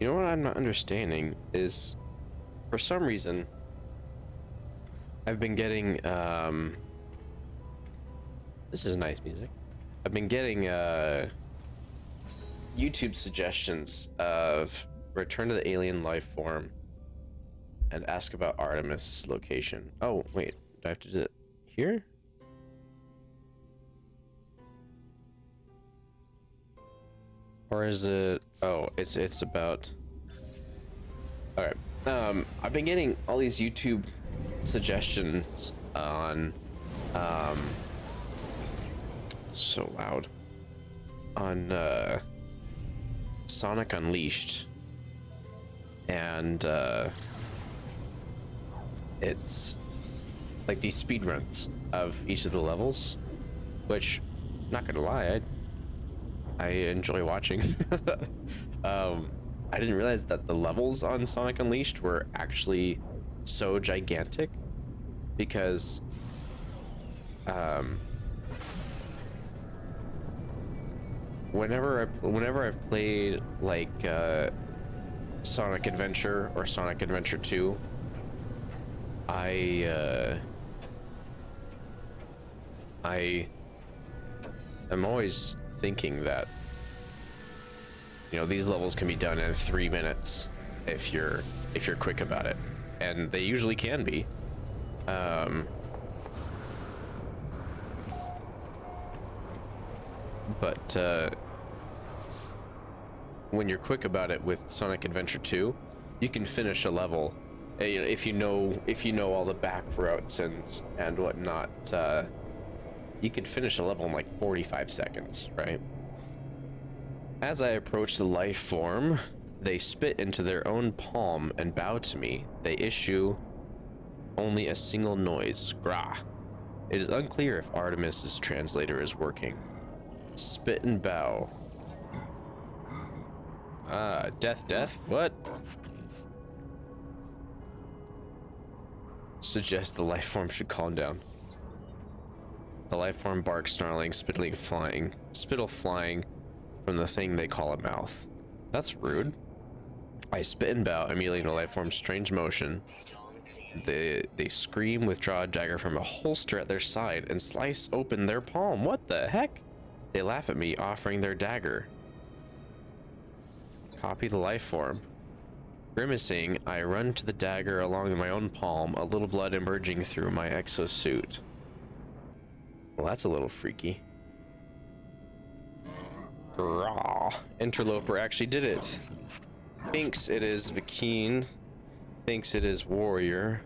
You know what I'm not understanding is, for some reason, I've been getting, this is nice music. I've been getting, YouTube suggestions of Return to the Alien Life Form and ask about Artemis' location. Oh, wait, do I have to do it here? Or is it, oh, it's about, all right. I've been getting all these YouTube suggestions on, it's so loud, on, Sonic Unleashed, and it's like these speed runs of each of the levels, which, not gonna lie, I enjoy watching. I didn't realize that the levels on Sonic Unleashed were actually so gigantic, because whenever I've played like Sonic Adventure or Sonic Adventure 2, I am always thinking that, you know, these levels can be done in 3 minutes if you're quick about it, and they usually can be. But when you're quick about it with Sonic Adventure 2, you can finish a level if you know all the back routes and whatnot. You can finish a level in like 45 seconds, right? As I approach the life form, they spit into their own palm and bow to me. They issue only a single noise, grah. It is unclear if Artemis's translator is working. Spit and bow. Death? What? Suggest the life form should calm down. The life form barks, snarling, spittle flying from the thing they call a mouth. That's rude. I spit and bow, emulating the life form's strange motion. They scream, withdraw a dagger from a holster at their side, and slice open their palm. What the heck? They laugh at me, offering their dagger. Copy the life form. Grimacing, I run to the dagger along my own palm, a little blood emerging through my exosuit. Well, that's a little freaky. Grah. Interloper actually did it. Thinks it is Vikine. Thinks it is warrior.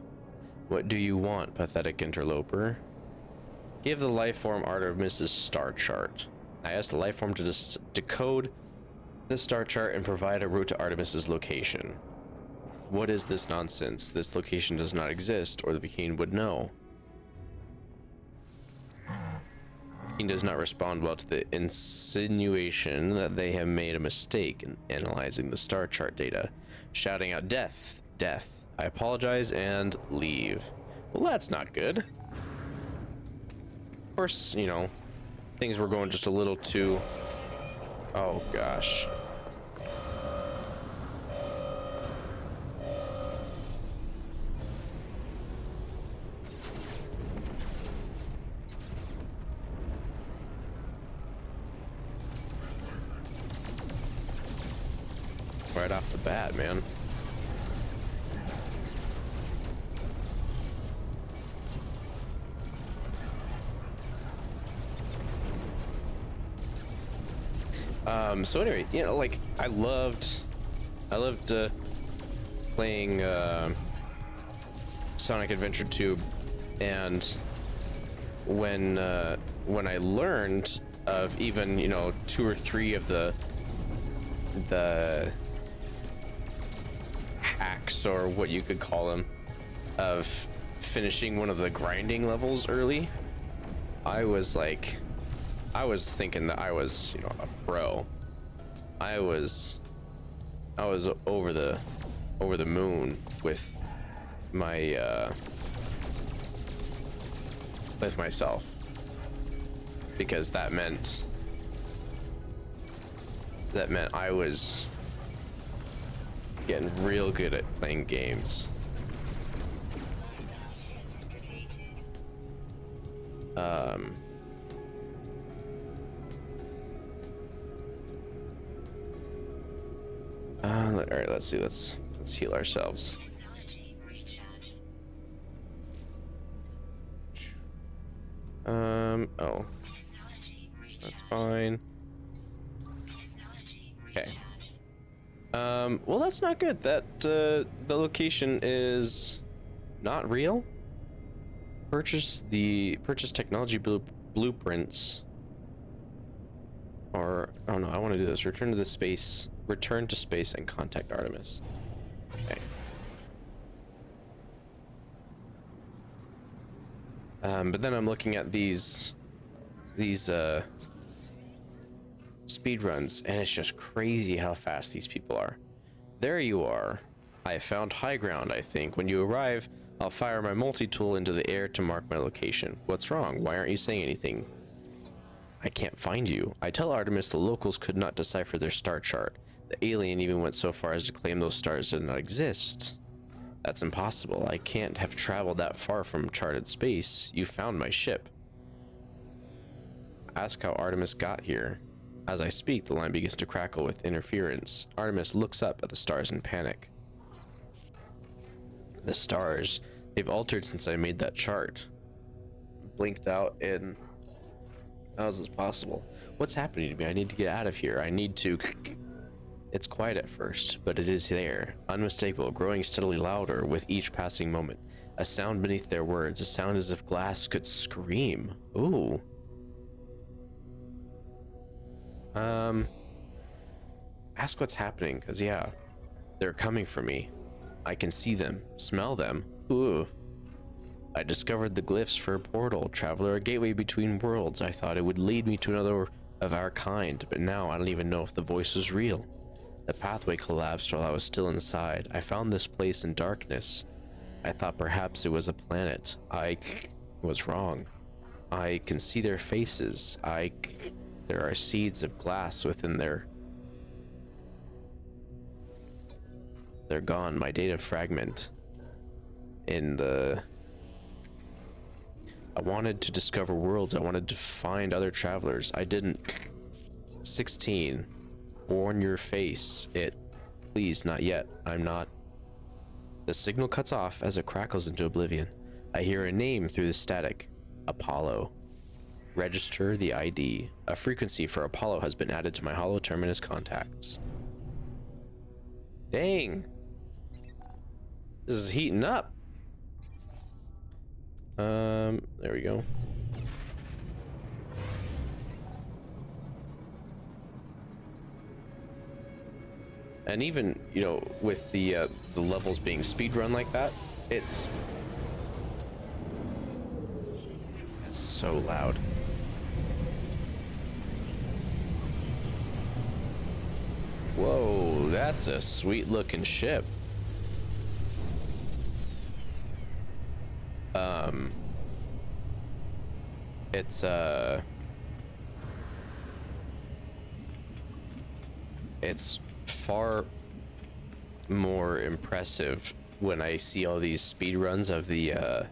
What do you want, pathetic interloper? Give the life form Artemis's star chart. I asked the life form to decode the star chart and provide a route to Artemis's location. What is this nonsense? This location does not exist, or the Vikine would know. Vikine does not respond well to the insinuation that they have made a mistake in analyzing the star chart data, shouting out, "Death, death." I apologize and leave. Well, that's not good. Of course, you know, things were going just a little too... Oh, gosh. Right off the bat, man. So anyway, you know, like, I loved playing Sonic Adventure 2, and when I learned of even, you know, 2 or 3 of the hacks, or what you could call them, of finishing one of the grinding levels early, I was thinking that I was, you know, a pro. I was over the moon with my with myself, because that meant I was Getting real good at playing games. All right, let's see. Let's heal ourselves. Oh, that's fine. Okay. Well, that's not good. That the location is not real. Purchase technology blueprints. Or oh no, I want to do this. Return to space and contact Artemis. Okay. But then I'm looking at these speed runs, and it's just crazy how fast these people are. There you are. I have found high ground, I think. When you arrive, I'll fire my multi-tool into the air to mark my location. What's wrong? Why aren't you saying anything? I can't find you. I tell Artemis the locals could not decipher their star chart. The alien even went so far as to claim those stars did not exist. That's impossible. I can't have traveled that far from charted space. You found my ship. Ask how Artemis got here. As I speak, the line begins to crackle with interference. Artemis looks up at the stars in panic. The stars, they've altered since I made that chart. Blinked out in... How is this possible? What's happening to me? I need to get out of here. I need to... It's quiet at first, but it is there. Unmistakable, growing steadily louder with each passing moment. A sound beneath their words. A sound as if glass could scream. Ooh. Ask what's happening, because yeah, they're coming for me. I can see them, smell them. Ooh. I discovered the glyphs for a portal, traveler, a gateway between worlds. I thought it would lead me to another of our kind, but now I don't even know if the voice was real. The pathway collapsed while I was still inside. I found this place in darkness. I thought perhaps it was a planet. I was wrong. I can see their faces. There are seeds of glass within their... They're gone. My data fragment in the... I wanted to discover worlds. I wanted to find other travelers. I didn't. 16. Warn your face. Please, not yet. I'm not. The signal cuts off as it crackles into oblivion. I hear a name through the static. Apollo. Register the ID. A frequency for Apollo has been added to my hollow terminus contacts. Dang. This is heating up. There we go. And even, you know, with the levels being speedrun like that, it's so loud. Whoa, that's a sweet looking ship. It's far more impressive when I see all these speed runs of the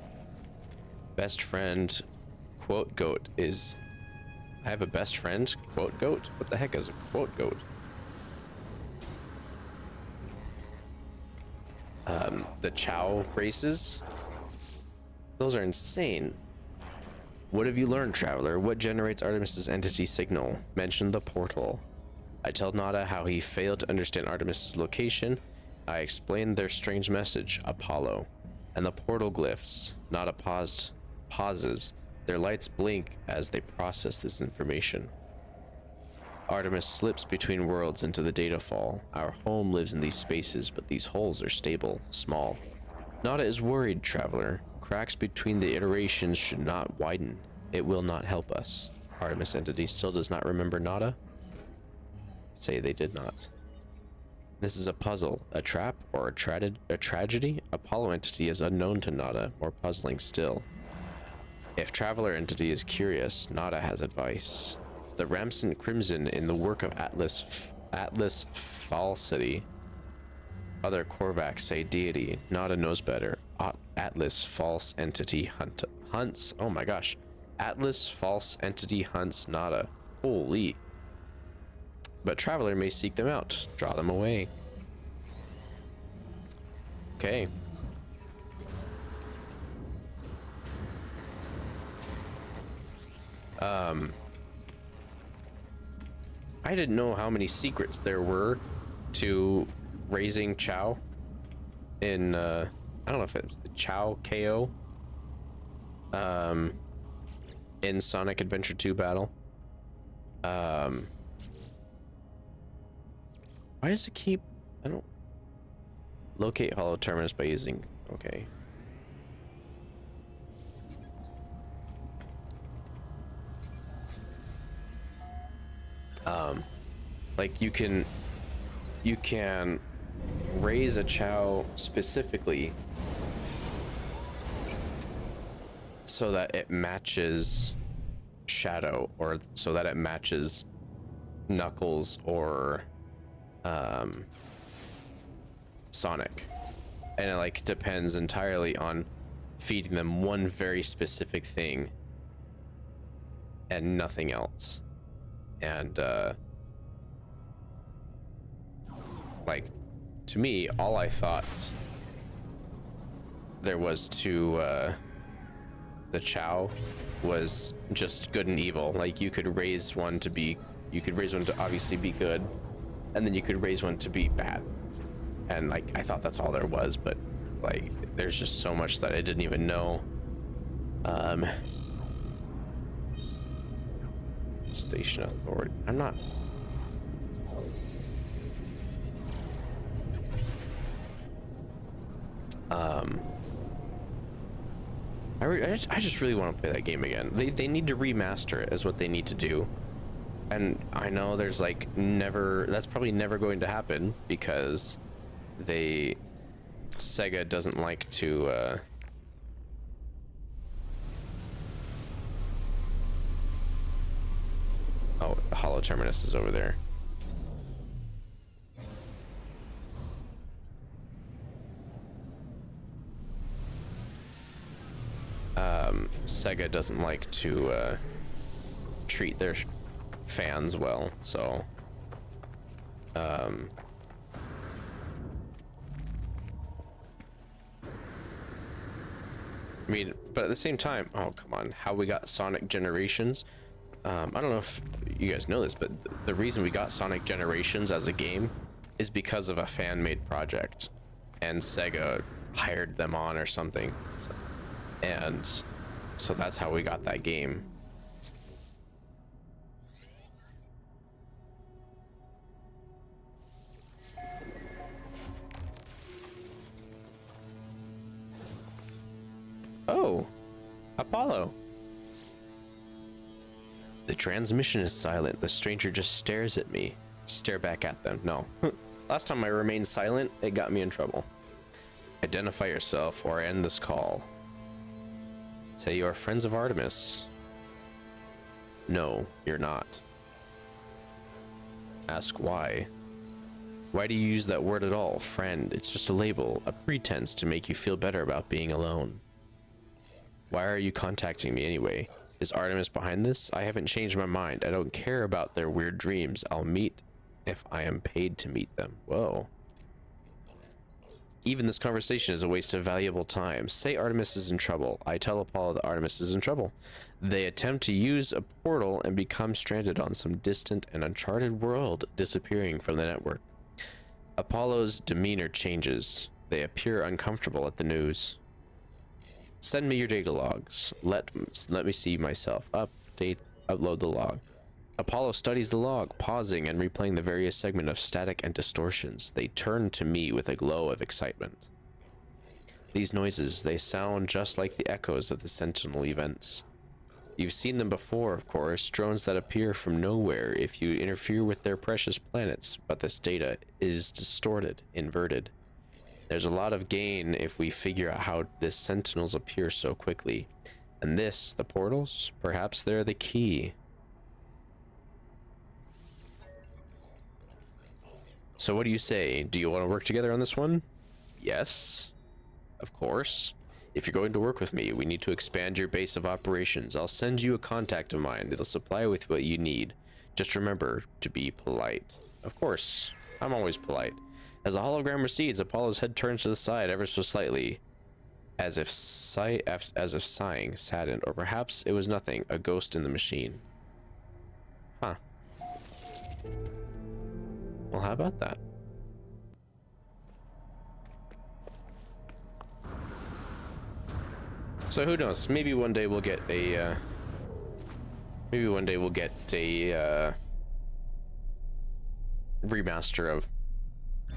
best friend quote goat is... I have a best friend quote goat? What the heck is a quote goat? The Chow races, those are insane. What have you learned, traveler? What generates Artemis's entity signal? Mention the portal. I tell Nada how he failed to understand Artemis's location. I explained their strange message, Apollo, and the portal glyphs. Nada pauses. Their lights blink as they process this information. Artemis slips between worlds into the data fall. Our home lives in these spaces, but these holes are stable, small. Nada is worried, traveler. Cracks between the iterations should not widen. It will not help us. Artemis entity still does not remember Nada? Say they did not. This is a puzzle, a trap, or a tragedy? Apollo entity is unknown to Nada, more puzzling still. If traveler entity is curious, Nada has advice. The Ramsant Crimson in the work of Atlas Falsity. Other Korvax say deity. Nada knows better. Atlas false entity hunts. Oh my gosh. Atlas false entity hunts Nada. Holy. But Traveler may seek them out. Draw them away. Okay. I didn't know how many secrets there were to raising Chow in I don't know if it's Chow KO in Sonic Adventure 2 battle. Why does it keep, I don't locate hollow terminus by using, okay. Like you can raise a Chow specifically so that it matches Shadow, or so that it matches Knuckles or Sonic, and it like depends entirely on feeding them one very specific thing and nothing else. And like, to me, all I thought there was to the Chow was just good and evil. Like, you could raise one to be, you could raise one to obviously be good, and then you could raise one to be bad. And like, I thought that's all there was, but like, there's just so much that I didn't even know. Station authority. I'm not. I just really want to play that game again. They need to remaster it, is what they need to do. And I know there's like that's probably never going to happen because Sega doesn't like to oh, the hollow terminus is over there. Sega doesn't like to treat their fans well, so I mean, but at the same time, oh come on, how we got Sonic Generations, I don't know if you guys know this, but the reason we got Sonic Generations as a game is because of a fan-made project, and Sega hired them on or something, and so that's how we got that game. Oh, Apollo. The transmission is silent. The stranger just stares at me. Stare back at them. No. Last time I remained silent, it got me in trouble. Identify yourself or end this call. Say you are friends of Artemis. No, you're not. Ask why. Why do you use that word at all? Friend. It's just a label, a pretense to make you feel better about being alone. Why are you contacting me anyway? Is Artemis behind this? I haven't changed my mind. I don't care about their weird dreams. I'll meet if I am paid to meet them. Whoa. Even this conversation is a waste of valuable time. Say Artemis is in trouble. I tell Apollo that Artemis is in trouble. They attempt to use a portal and become stranded on some distant and uncharted world, disappearing from the network. Apollo's demeanor changes. They appear uncomfortable at the news. Send me your data logs. Let me see myself. Upload the log. Apollo studies the log, pausing and replaying the various segments of static and distortions. They turn to me with a glow of excitement. These noises, they sound just like the echoes of the Sentinel events. You've seen them before, of course, drones that appear from nowhere if you interfere with their precious planets, but this data is distorted, inverted. There's a lot of gain if we figure out how the Sentinels appear so quickly. And this, the portals, perhaps they're the key. So what do you say? Do you want to work together on this one? Yes, of course. If you're going to work with me, we need to expand your base of operations. I'll send you a contact of mine. It'll supply you with what you need. Just remember to be polite. Of course, I'm always polite. As the hologram recedes, Apollo's head turns to the side ever so slightly, as if sighing, saddened, or perhaps it was nothing, a ghost in the machine. Huh. Well, how about that? So who knows? Maybe one day we'll get a. Maybe one day we'll get a remaster of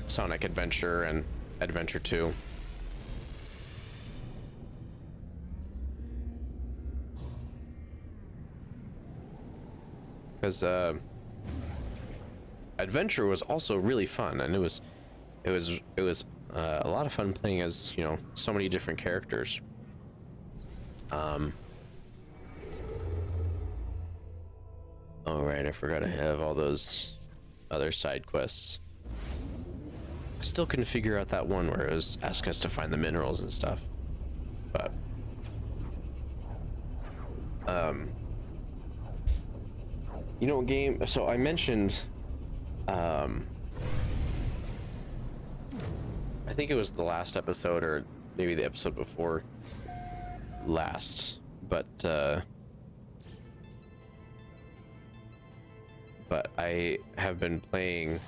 Sonic Adventure and Adventure 2. Because Adventure was also really fun, and it was a lot of fun playing as, you know, so many different characters. All right, I forgot I have all those other side quests. I still couldn't figure out that one where it was asking us to find the minerals and stuff, but you know, game. So I mentioned, I think it was the last episode or maybe the episode before last, but I have been playing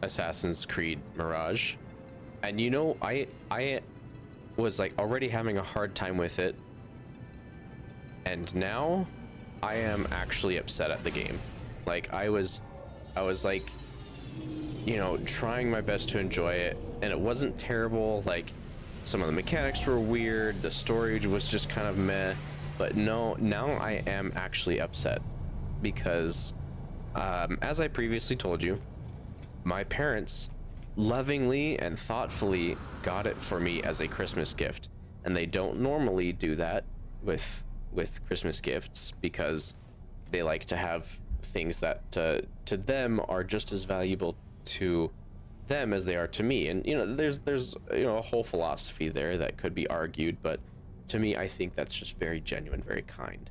Assassin's Creed Mirage, and you know, I was like already having a hard time with it, and now I am actually upset at the game. Like I was like, you know, trying my best to enjoy it, and it wasn't terrible. Like some of the mechanics were weird, the story was just kind of meh, but no, now I am actually upset because as I previously told you, my parents lovingly and thoughtfully got it for me as a Christmas gift, and they don't normally do that with Christmas gifts because they like to have things that to them are just as valuable to them as they are to me. And you know, there's you know, a whole philosophy there that could be argued, but to me, I think that's just very genuine, very kind.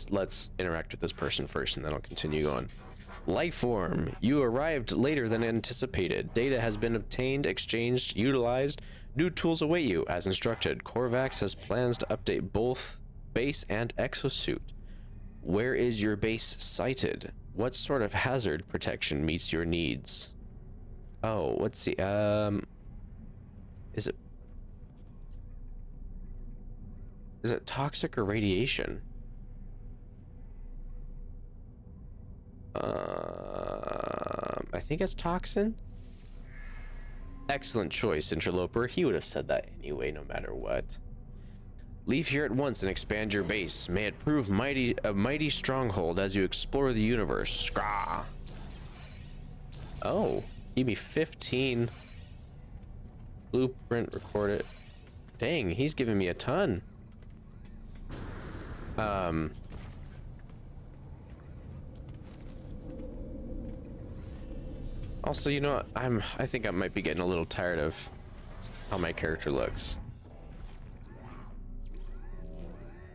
Let's interact with this person first, and then I'll continue on. Life form, you arrived later than anticipated. Data has been obtained, exchanged, utilized. New tools await you as instructed. Korvax has plans to update both base and exosuit. Where is your base sited? What sort of hazard protection meets your needs? Oh, let's see. Is it toxic or radiation? I think it's toxin. Excellent choice, interloper. He would have said that anyway, no matter what. Leave here at once and expand your base. May it prove a mighty stronghold as you explore the universe. Scrah. Oh, give me 15. Blueprint, record it. Dang, he's giving me a ton. Also, you know, I think I might be getting a little tired of how my character looks.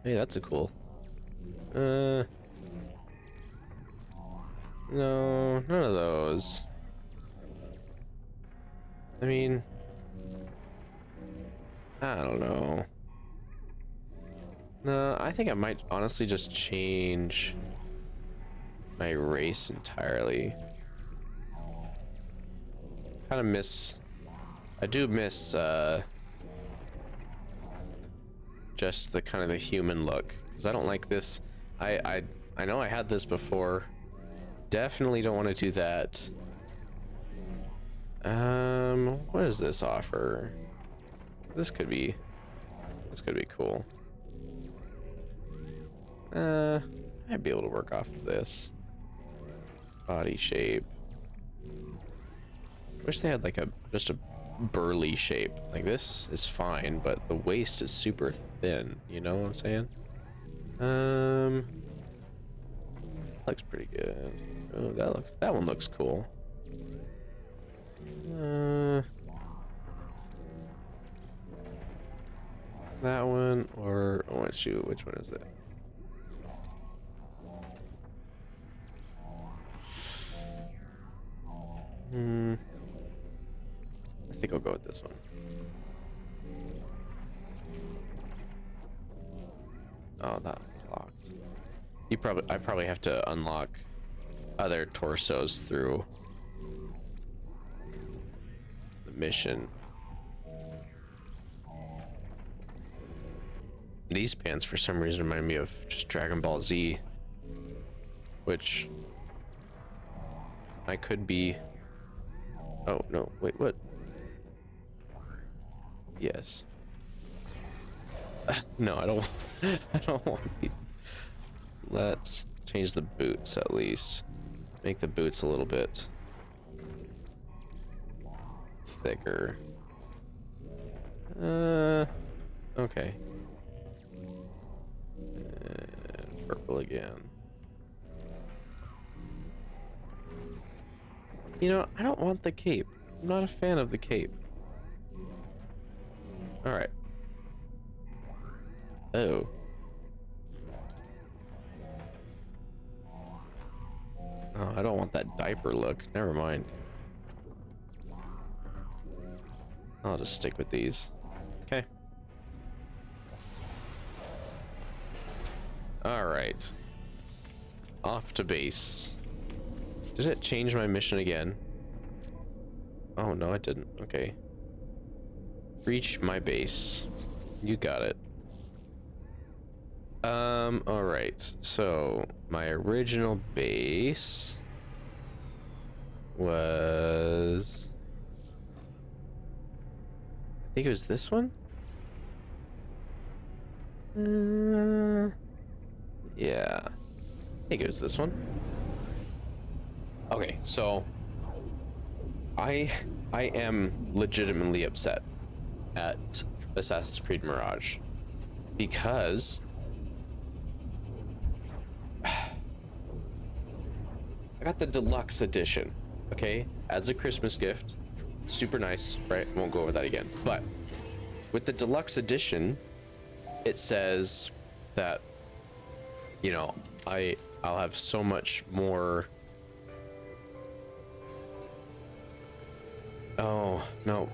Hey, that's a cool. No, none of those. I mean, I don't know. No, I think I might honestly just change my race entirely. Kind of miss, I do miss just the kind of the human look, because I don't like this. I know I had this before. Definitely don't want to do that. What does this offer? This could be cool. I'd be able to work off of this. Body shape. Wish they had like just a burly shape. Like this is fine, but the waist is super thin, you know what I'm saying? Looks pretty good. Oh, that one looks cool. That one, or oh shoot, which one is it? I think I'll go with this one. Oh, that one's locked. I probably have to unlock other torsos through the mission. These pants for some reason remind me of just Dragon Ball Z, which I could be. Oh no, wait, what? Yes. No, I don't. I don't want these. Let's change the boots at least. Make the boots a little bit thicker. Okay. And purple again. You know, I don't want the cape. I'm not a fan of the cape. All right. Oh. Oh, I don't want that diaper look. Never mind. I'll just stick with these. Okay. All right. Off to base. Did it change my mission again? Oh, no, it didn't. Okay. Reach my base. You got it. All right. So my original base was, I think it was this one. Yeah, I think it was this one. Okay, so I am legitimately upset at Assassin's Creed Mirage because I got the deluxe edition, okay, as a Christmas gift. Super nice, right? Won't go over that again. But with the deluxe edition, it says that, you know, I'll have so much more. Oh, no.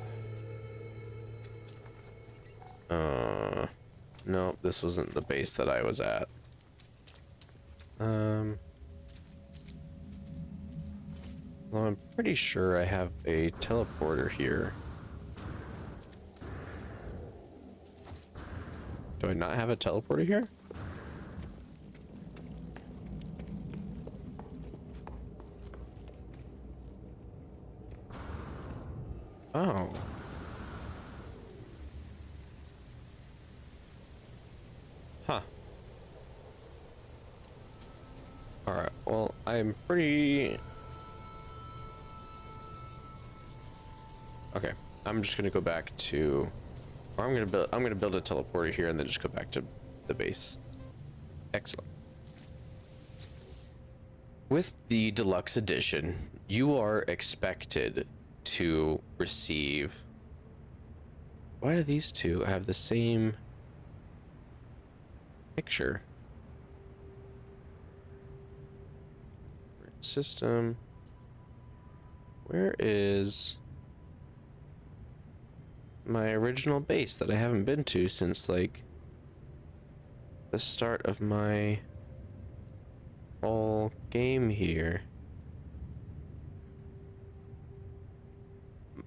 No, this wasn't the base that I was at. Well, I'm pretty sure I have a teleporter here. Do I not have a teleporter here? Oh. Huh. Alright, well, I'm pretty... Okay, I'm just gonna go back to... Or I'm gonna build a teleporter here and then just go back to the base. Excellent. With the deluxe edition, you are expected to receive... Why do these two have the same picture? System. Where is my original base that I haven't been to since like the start of my whole game here?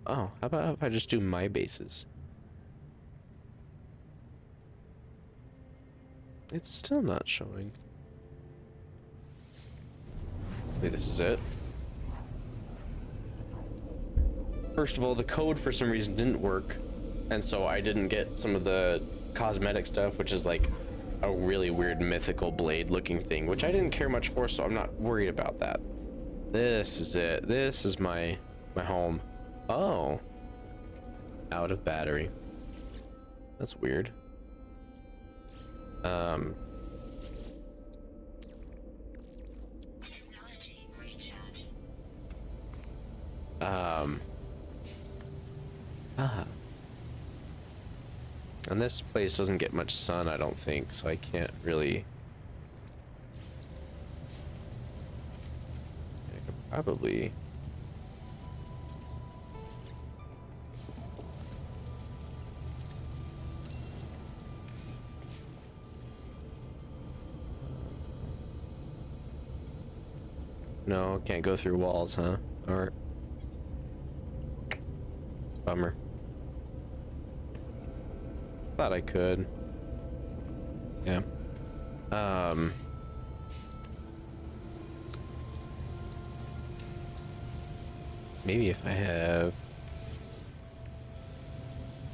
Oh, how about if I just do my bases? It's still not showing. Hopefully this is it. First of all, the code for some reason didn't work, and so I didn't get some of the cosmetic stuff, which is like a really weird mythical blade looking thing, which I didn't care much for, so I'm not worried about that. This is it. This is my home. Oh. Out of battery. That's weird. Um, and this place doesn't get much sun, I don't think, so I can't really. I could probably. No, can't go through walls, huh? Or bummer. Thought I could. Yeah. Maybe if I have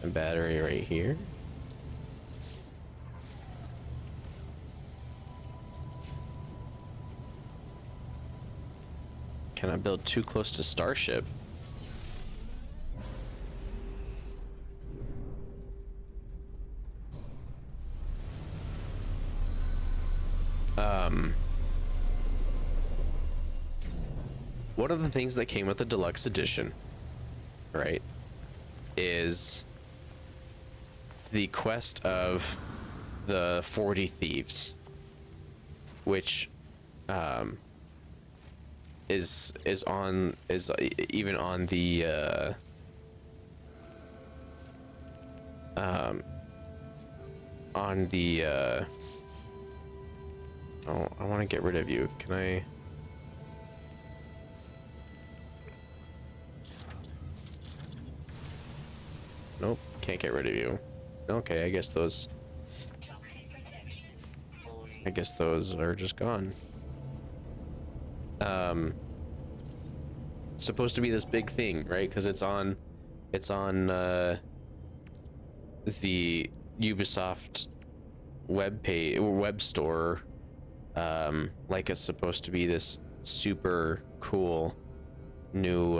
a battery right here. Can I build too close to Starship? One of the things that came with the deluxe edition, right, is the quest of the 40 thieves, which is even on the oh, I want to get rid of you. Can I? Nope, can't get rid of you. Okay, I guess those are just gone. Supposed to be this big thing, right? Because it's on the Ubisoft web store. Like it's supposed to be this super cool new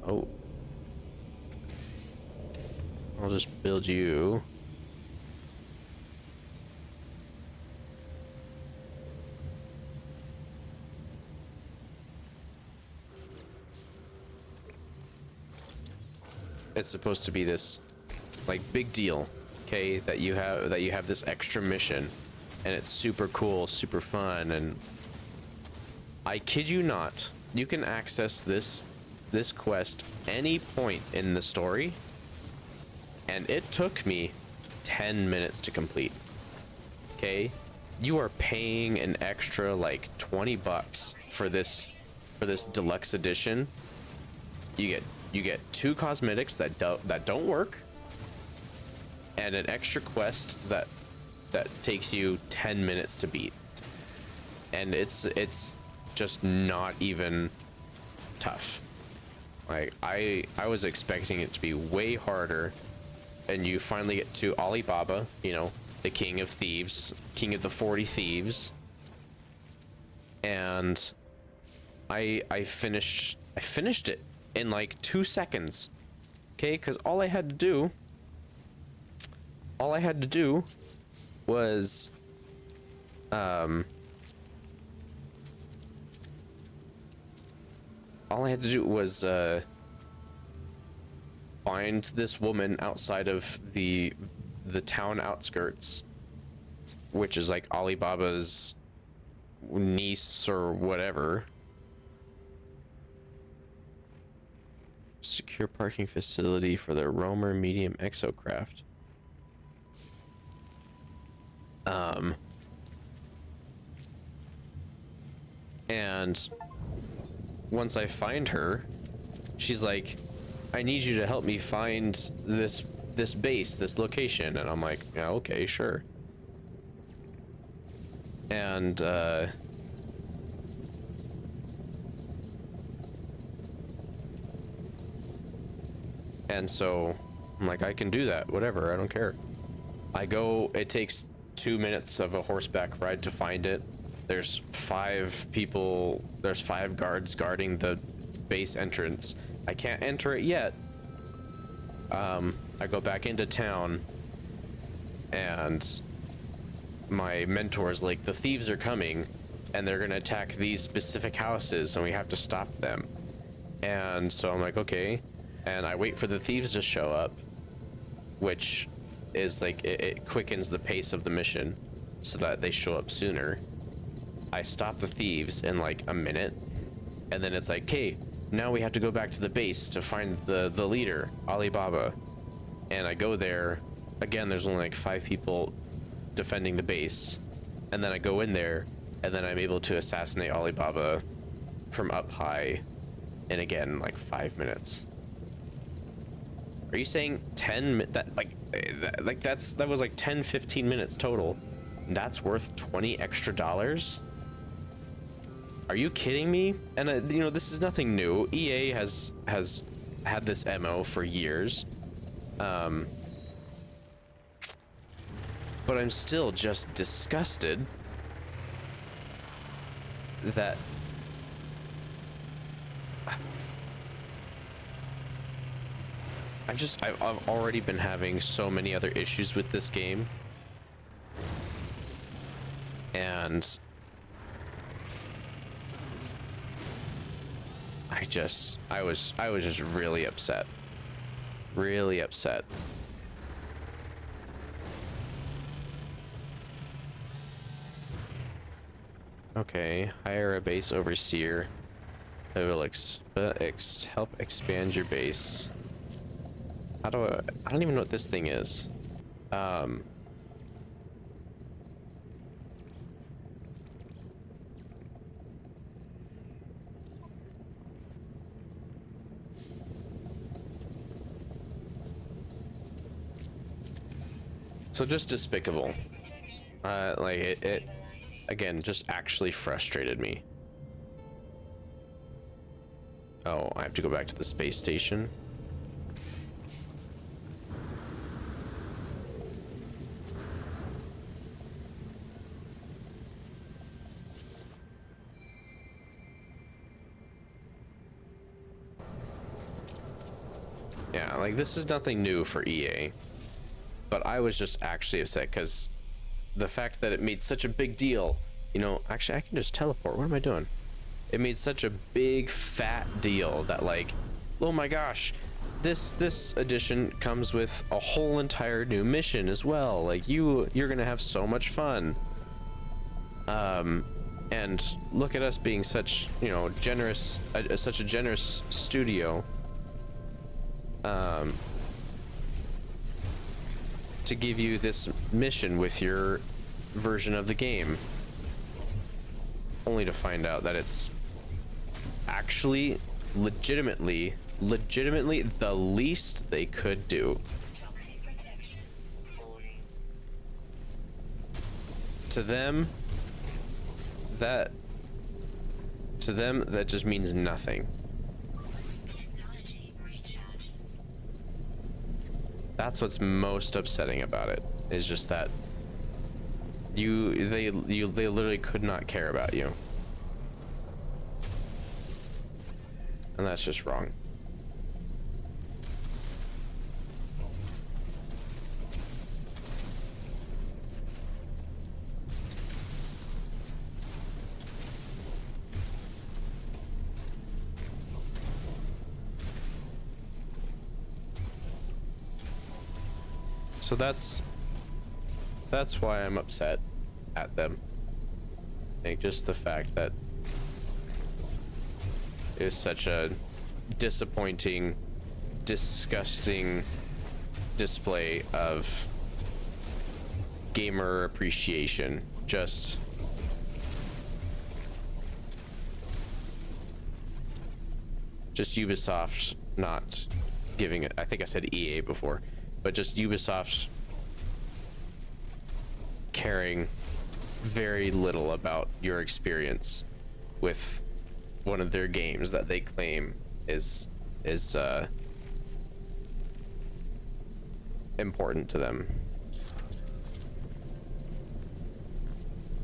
oh, I'll just build you. It's supposed to be this like big deal, okay, that you have this extra mission, and it's super cool, super fun, and I kid you not, you can access this quest any point in the story, and it took me 10 minutes to complete. Okay, you are paying an extra like 20 bucks for this deluxe edition. You get 2 cosmetics that don't work, and an extra quest that takes you 10 minutes to beat, and it's just not even tough. Like I was expecting it to be way harder, and you finally get to Alibaba, you know, the king of thieves, king of the 40 thieves, and I finished it in like 2 seconds. Okay, because all I had to do was find this woman outside of the town outskirts, which is like Alibaba's niece or whatever. Secure parking facility for the Roamer medium exocraft. And once I find her, she's like, I need you to help me find this base, this location. And I'm like, yeah, okay, sure. And so I'm like, I can do that, whatever, I don't care. I go, it takes 2 minutes of a horseback ride to find it. There's 5 guards guarding the base entrance. I can't enter it yet. I go back into town, and my mentor's like, the thieves are coming, and they're gonna attack these specific houses, and we have to stop them. And so I'm like, okay, and I wait for the thieves to show up, which is like it quickens the pace of the mission so that they show up sooner. I stop the thieves in like a minute, and then it's like, okay, now we have to go back to the base to find the leader, Alibaba. And I go there again. There's only like 5 people defending the base, and then I go in there, and then I'm able to assassinate Alibaba from up high in again like 5 minutes. Are you saying 10 that that was like 10-15 minutes total? That's worth $20 extra? Are you kidding me? And you know, this is nothing new. EA has had this MO for years. But I'm still just disgusted that I've already been having so many other issues with this game, and I was just really upset. Really upset. Okay, hire a base overseer that will help expand your base. How do I don't even know what this thing is. So just despicable. Like it again, just actually frustrated me. Oh, I have to go back to the space station. Yeah, like this is nothing new for EA. But I was just actually upset because the fact that it made such a big deal, you know, actually I can just teleport. What am I doing? It made such a big fat deal that like, oh my gosh, this edition comes with a whole entire new mission as well. Like you're gonna have so much fun. And look at us being such, you know, generous, such a generous studio. To give you this mission with your version of the game, only to find out that it's actually legitimately the least they could do. To them that just means nothing. That's what's most upsetting about it, is just that they literally could not care about you. And that's just wrong. So that's why I'm upset at them. Like just the fact that it was such a disappointing, disgusting display of gamer appreciation. Just Ubisoft not giving it. I think I said EA before. But just Ubisoft caring very little about your experience with one of their games that they claim is important to them.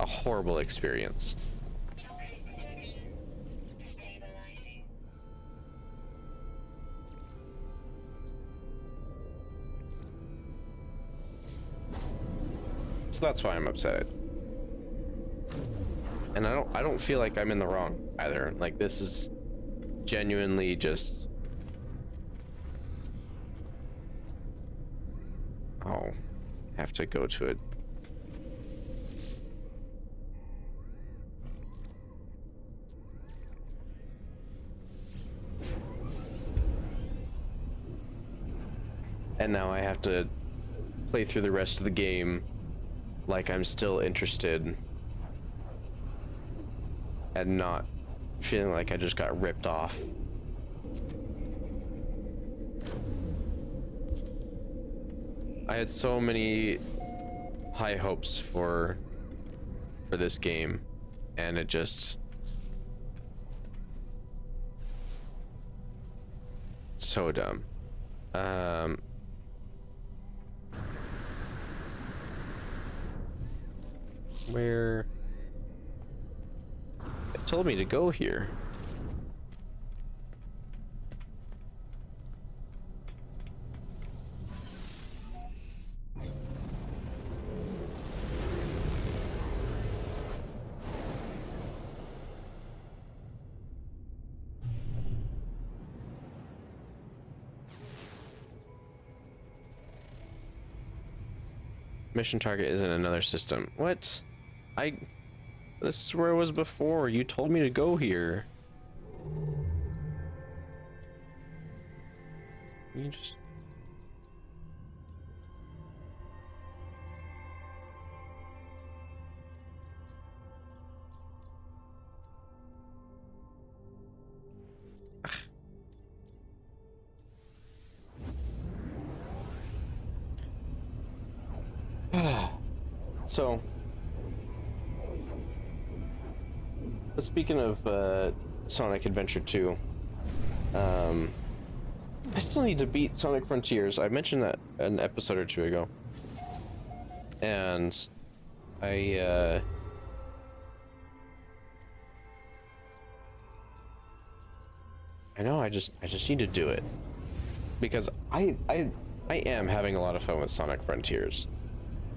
A horrible experience. So that's why I'm upset. And I don't feel like I'm in the wrong either. Like, this is genuinely just, oh, have to go to it. And now I have to play through the rest of the game like I'm still interested and not feeling like I just got ripped off. I had so many high hopes for this game, and it just so dumb. Where it told me to go here. Mission target is in another system. What? This is where it was before. You told me to go here. You just... So, speaking of Sonic Adventure 2, I still need to beat Sonic Frontiers. I mentioned that an episode or two ago, and I know I just need to do it because I am having a lot of fun with Sonic Frontiers.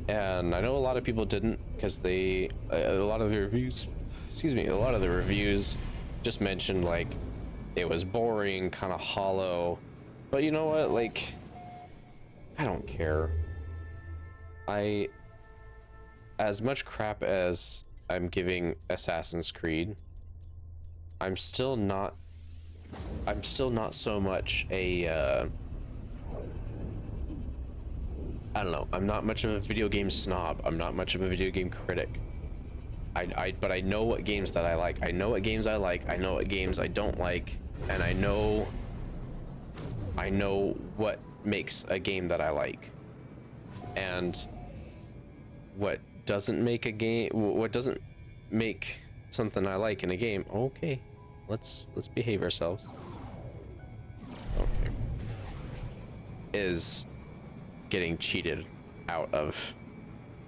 And I know a lot of people didn't because a lot of the reviews, a lot of the reviews just mentioned like it was boring, kind of hollow. But you know what? Like, I don't care. As much crap as I'm giving Assassin's Creed, I'm still not so much a I don't know. I'm not much of a video game snob. I'm not much of a video game critic. But I know what games that I like. I know what games I like. I know what games I don't like, and I know what makes a game that I like, and what doesn't make a game. What doesn't make something I like in a game. Okay, let's behave ourselves. Okay, is getting cheated out of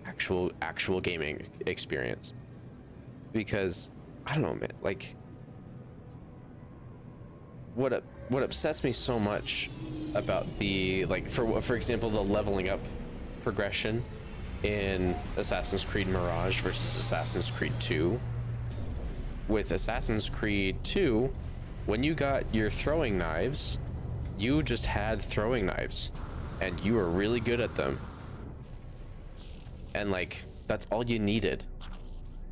actual gaming experience, because I don't know, man, like what upsets me so much about the, like, for example, the leveling up progression in Assassin's Creed Mirage versus Assassin's Creed 2. With Assassin's Creed 2, when you got your throwing knives, you just had throwing knives and you were really good at them, and like that's all you needed.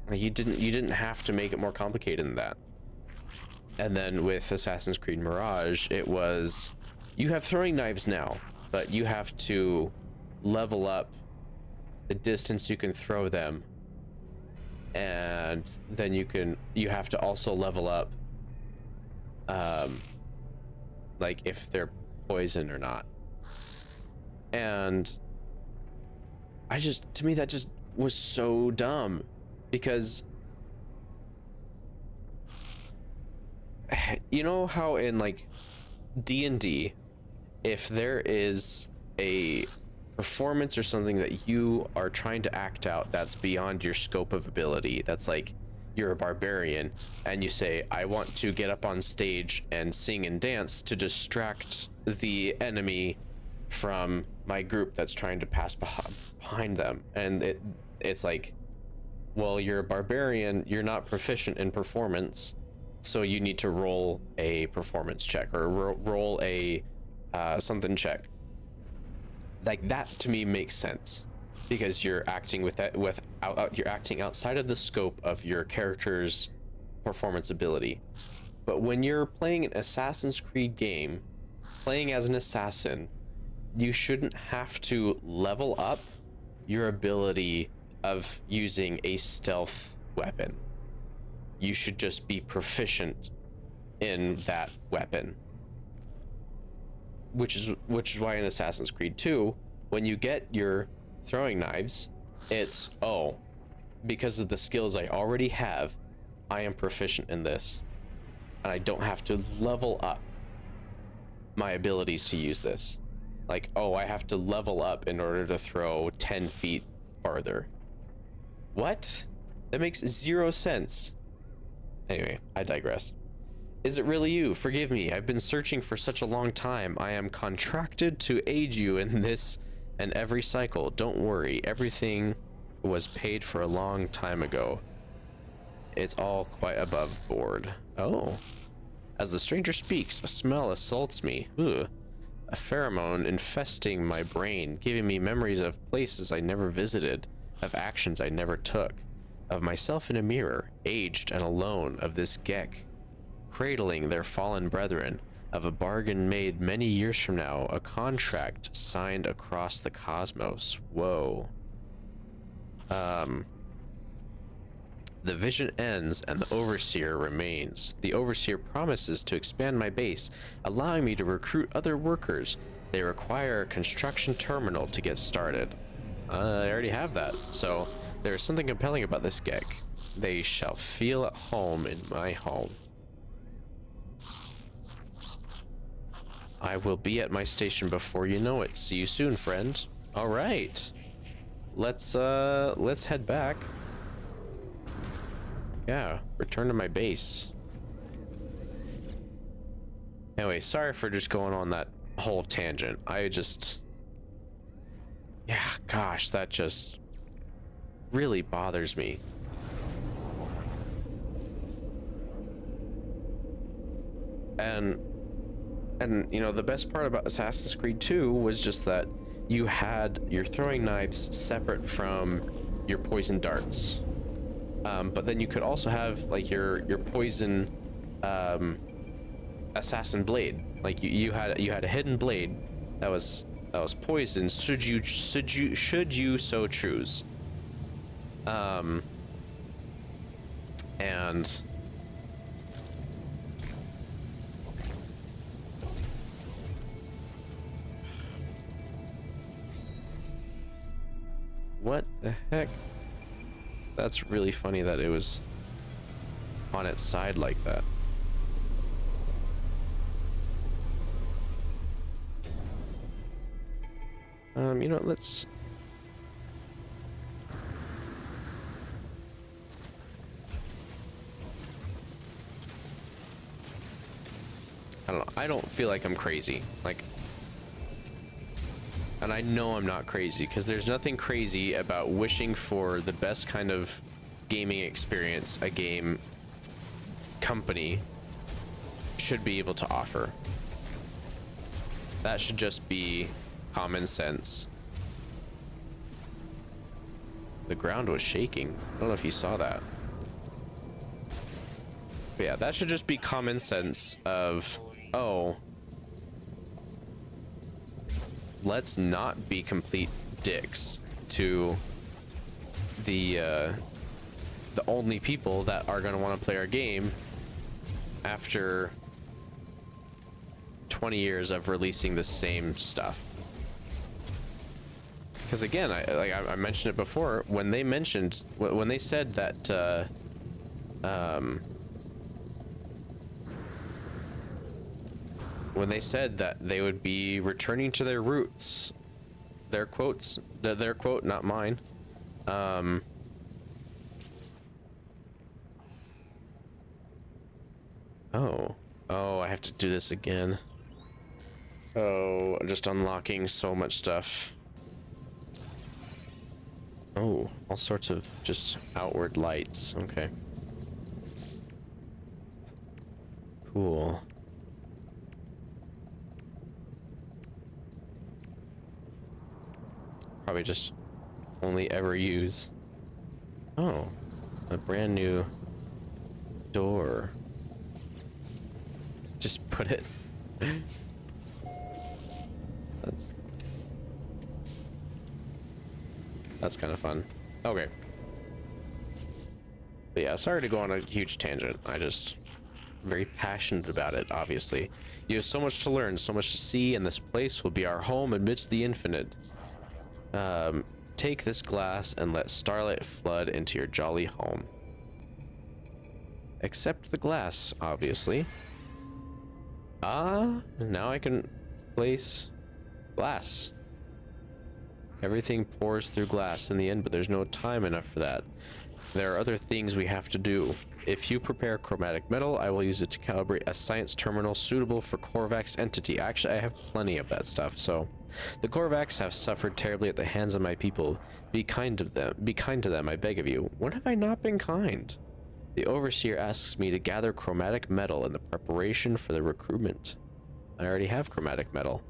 Like, you didn't have to make it more complicated than that. And then with Assassin's Creed Mirage, it was, you have throwing knives now, but you have to level up the distance you can throw them, and then you have to also level up like if they're poison or not. And to me that just was so dumb, because you know how in like D&D, if there is a performance or something that you are trying to act out that's beyond your scope of ability, that's like you're a barbarian and you say, I want to get up on stage and sing and dance to distract the enemy from my group that's trying to pass behind them, and it's like, well, you're a barbarian, you're not proficient in performance, so you need to roll a performance check or roll a something check. Like that to me makes sense because you're acting you're acting outside of the scope of your character's performance ability. But when you're playing an Assassin's Creed game, playing as an assassin, you shouldn't have to level up your ability of using a stealth weapon. You should just be proficient in that weapon. Which is why in Assassin's Creed 2, when you get your throwing knives, it's, oh, because of the skills I already have, I am proficient in this. And I don't have to level up my abilities to use this. Like, oh, I have to level up in order to throw 10 feet farther. What? That makes zero sense. Anyway, I digress. Is it really you? Forgive me. I've been searching for such a long time. I am contracted to aid you in this and every cycle. Don't worry. Everything was paid for a long time ago. It's all quite above board. Oh. As the stranger speaks, a smell assaults me. Ugh. A pheromone infesting my brain, giving me memories of places I never visited, of actions I never took, of myself in a mirror, aged and alone, of this Gek, cradling their fallen brethren, of a bargain made many years from now, a contract signed across the cosmos. Whoa. The vision ends and the overseer remains. The overseer promises to expand my base, allowing me to recruit other workers. They require a construction terminal to get started. I already have that, so there's something compelling about this Gek. They shall feel at home in my home. I will be at my station before you know it. See you soon, friend. All right. Let's head back. Yeah, return to my base. Anyway, sorry for just going on that whole tangent. Yeah, gosh, that just really bothers me. And you know, the best part about Assassin's Creed 2 was just that you had your throwing knives separate from your poison darts. But then you could also have like your poison assassin blade. Like you had a hidden blade that was poisoned should you so choose. And what the heck? That's really funny that it was on its side like that. You know, let's... I don't know. I don't feel like I'm crazy. Like... And I know I'm not crazy, because there's nothing crazy about wishing for the best kind of gaming experience a game company should be able to offer. That should just be common sense. The ground was shaking. I don't know if you saw that. But yeah, that should just be common sense of, oh, let's not be complete dicks to the only people that are going to want to play our game after 20 years of releasing the same stuff. Because again, I mentioned it before, when they said that when they said that they would be returning to their roots, their quotes, their quote, not mine. Oh, I have to do this again. Oh, just unlocking so much stuff. Oh, all sorts of just outward lights. Okay. Cool. Probably just only ever use. Oh, a brand new door. Just put it. That's kind of fun. Okay. But yeah, sorry to go on a huge tangent. I just very passionate about it, obviously. You have so much to learn, so much to see, and this place will be our home amidst the infinite. Take this glass and let starlight flood into your jolly home. Accept the glass, obviously. Now I can place glass. Everything pours through glass in the end, but there's no time enough for that. There are other things we have to do. If you prepare chromatic metal, I will use it to calibrate a science terminal suitable for Korvax's entity. Actually, I have plenty of that stuff, so... The Korvax have suffered terribly at the hands of my people. Be kind to them, I beg of you. When have I not been kind? The Overseer asks me to gather chromatic metal in the preparation for the recruitment. I already have chromatic metal.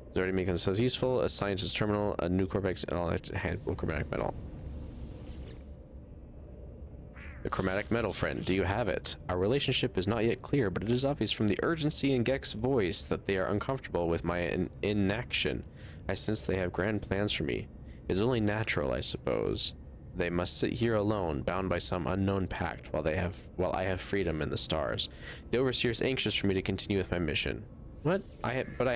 It's already making themselves useful. A scientist terminal, a new Korvax, and I'll have to handle chromatic metal. The chromatic metal, friend. Do you have it? Our relationship is not yet clear, but it is obvious from the urgency in Gek's voice that they are uncomfortable with my inaction. I sense they have grand plans for me. It is only natural, I suppose. They must sit here alone, bound by some unknown pact, while I have freedom in the stars. The Overseer is anxious for me to continue with my mission. What? But I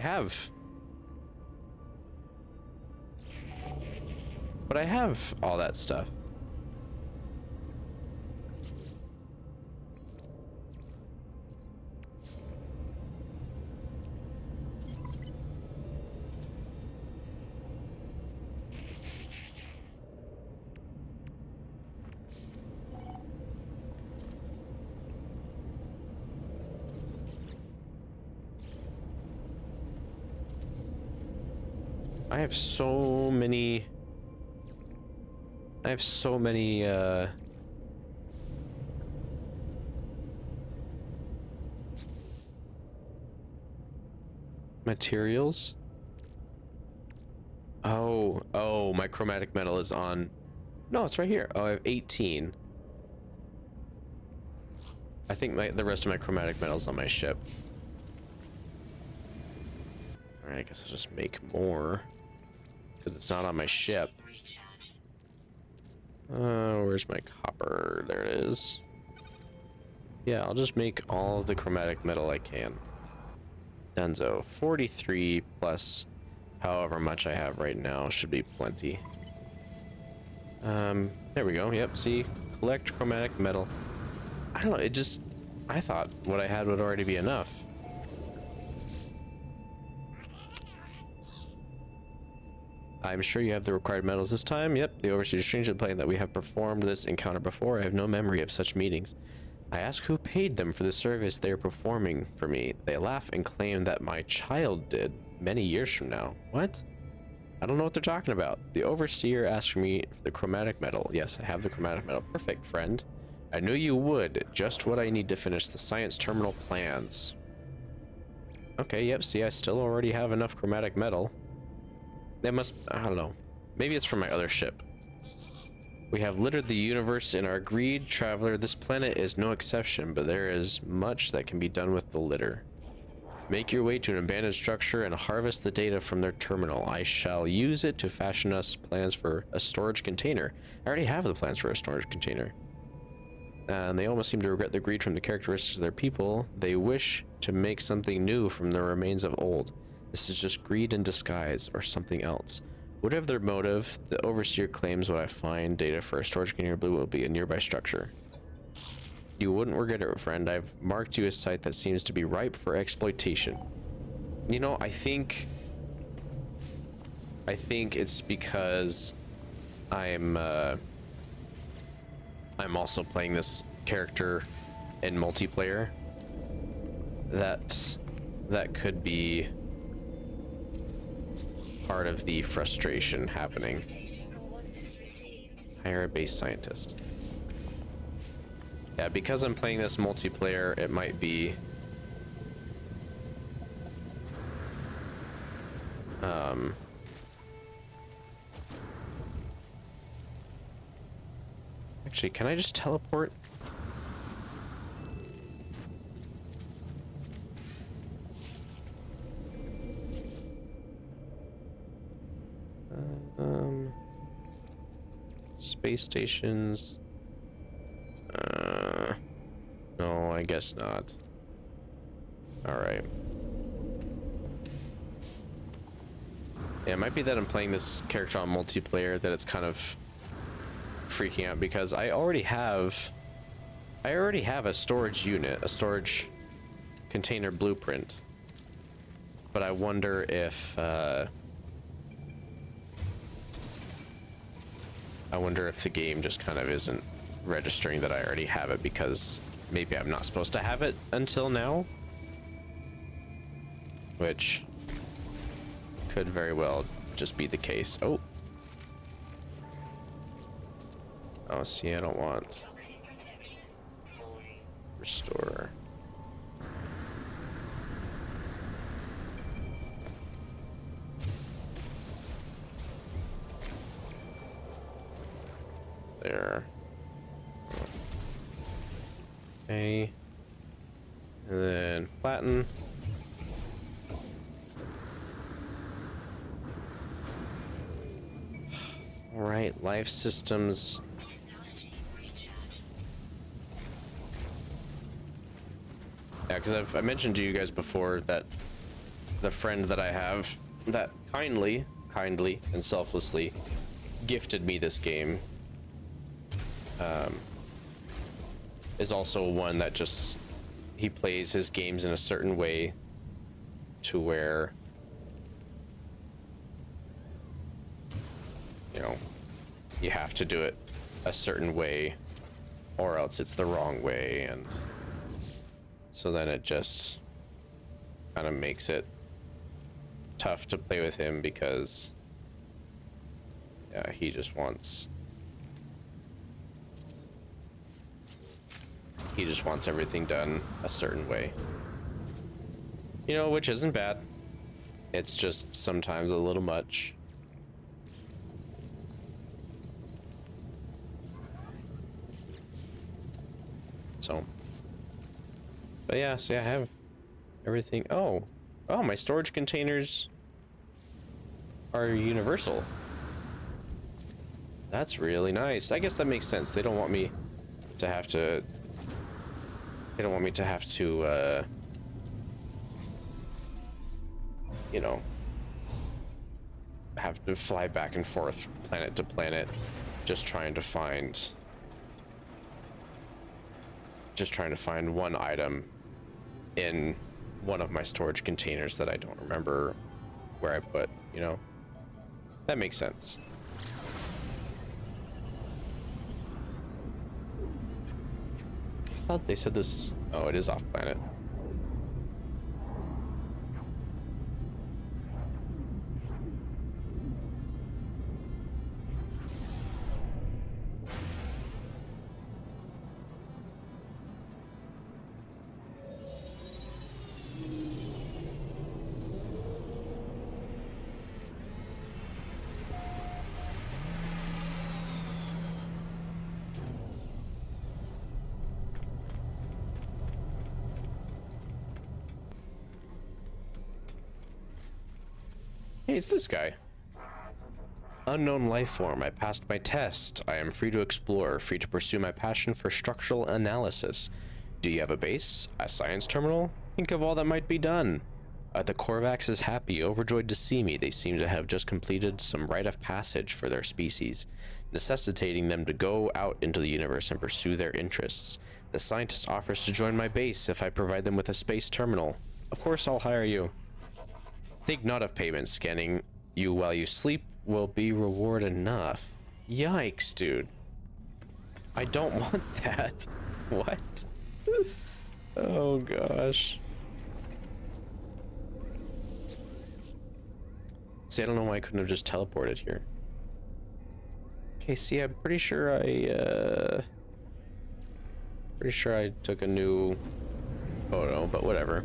have all that stuff. I have so many materials. Oh, my chromatic metal is on. No, it's right here. Oh, I have 18. I think the rest of my chromatic metal is on my ship. All right, I guess I'll just make more because it's not on my ship. Where's my copper? There it is. Yeah, I'll just make all of the chromatic metal I can. Dunzo. 43 plus however much I have right now should be plenty. There we go. Yep, see? Collect chromatic metal. I don't know, I thought what I had would already be enough. I'm sure you have the required metals this time. Yep, the Overseer is strange to the plane that we have performed this encounter before. I have no memory of such meetings. I ask who paid them for the service they are performing for me. They laugh and claim that my child did many years from now. What? I don't know what they're talking about. The Overseer asked for me for the chromatic metal. Yes, I have the chromatic metal. Perfect, friend. I knew you would. Just what I need to finish the science terminal plans. Okay, yep, see, I still already have enough chromatic metal. They must, I don't know. Maybe it's from my other ship. We have littered the universe in our greed, traveler. This planet is no exception, but there is much that can be done with the litter. Make your way to an abandoned structure and harvest the data from their terminal. I shall use it to fashion us plans for a storage container. I already have the plans for a storage container. And they almost seem to regret the greed from the characteristics of their people. They wish to make something new from the remains of old. This is just greed in disguise, or something else. Whatever their motive, the Overseer claims what I find data for a storage container blue will be a nearby structure. You wouldn't regret it, friend. I've marked you a site that seems to be ripe for exploitation. You know, I think it's because I'm also playing this character in multiplayer. That could be part of the frustration happening. Hire a base scientist. Yeah, because I'm playing this multiplayer, it might be actually, can I just teleport? Space stations. No, I guess not. All right. Yeah, it might be that I'm playing this character on multiplayer that it's kind of freaking out because I already have a storage unit, a storage container blueprint. But I wonder if the game just kind of isn't registering that I already have it because maybe I'm not supposed to have it until now, which could very well just be the case. Oh, see, I don't want restore. There. Okay. And then flatten. All right, life systems. Yeah, because I mentioned to you guys before that the friend that I have that kindly and selflessly gifted me this game is also one that just, he plays his games in a certain way to where, you know, you have to do it a certain way or else it's the wrong way, and so then it just kind of makes it tough to play with him because, yeah, he just wants everything done a certain way. You know, which isn't bad. It's just sometimes a little much. So, but yeah, see, I have everything. Oh, my storage containers are universal. That's really nice. I guess that makes sense. They don't want me to have to you know, have to fly back and forth planet to planet just trying to find one item in one of my storage containers that I don't remember where I put, you know. That makes sense. I thought they said this. Oh, it is off planet. Hey, it's this guy. Unknown life form. I passed my test. I am free to explore, free to pursue my passion for structural analysis. Do you have a base? A science terminal? Think of all that might be done. The Korvax is happy, overjoyed to see me. They seem to have just completed some rite of passage for their species, necessitating them to go out into the universe and pursue their interests. The scientist offers to join my base if I provide them with a space terminal. Of course, I'll hire you. Think not of payment. Scanning you while you sleep will be reward enough. Yikes, dude. I don't want that. What? Oh gosh. See, I don't know why I couldn't have just teleported here. Okay, see, I'm pretty sure I took a new photo, but whatever.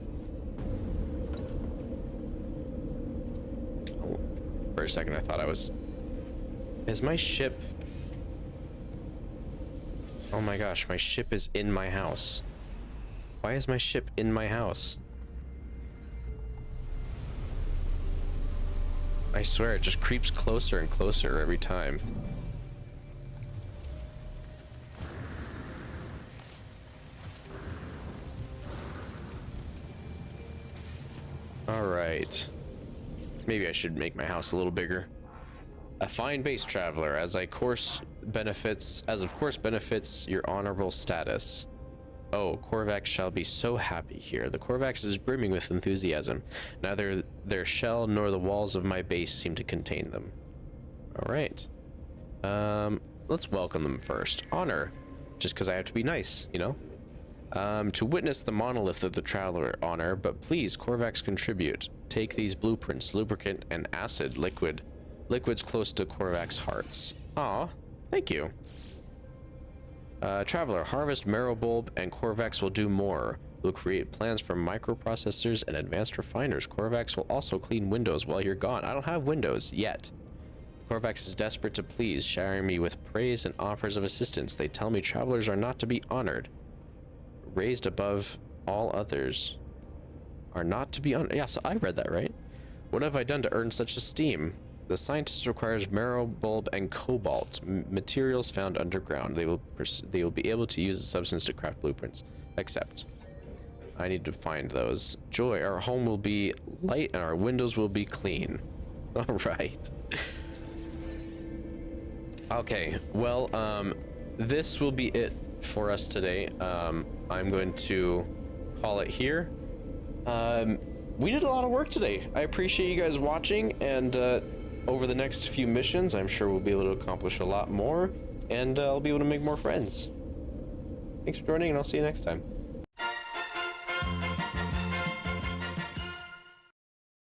Oh, for a second, I thought I was... Is my ship... Oh my gosh, my ship is in my house. Why is my ship in my house? I swear, it just creeps closer and closer every time. Alright. Maybe I should make my house a little bigger. A fine base traveler, as of course benefits your honorable status. Oh, Korvax shall be so happy here. The Korvax is brimming with enthusiasm. Neither their shell nor the walls of my base seem to contain them. Alright. Let's welcome them first. Honor. Just because I have to be nice, you know? To witness the monolith of the traveler, honor, but please, Korvax contribute. Take these blueprints, lubricant and acid, liquids close to Korvax hearts. Aw, thank you. Traveler, harvest marrow bulb and Korvax will do more. We'll create plans for microprocessors and advanced refiners. Korvax will also clean windows while you're gone. I don't have windows yet. Korvax is desperate to please, showering me with praise and offers of assistance. They tell me travelers are not to be honored. Raised above all others are not to be honored. Yeah, so I read that right. What have I done to earn such esteem? The scientist requires marrow bulb and cobalt, materials found underground. They will be able to use the substance to craft blueprints. Except, I need to find those. Joy, our home will be light and our windows will be clean. All right. Okay, well, this will be it for us today. I'm going to call it here. We did a lot of work today. I appreciate you guys watching, and over the next few missions, I'm sure we'll be able to accomplish a lot more, and I'll be able to make more friends. Thanks for joining, and I'll see you next time.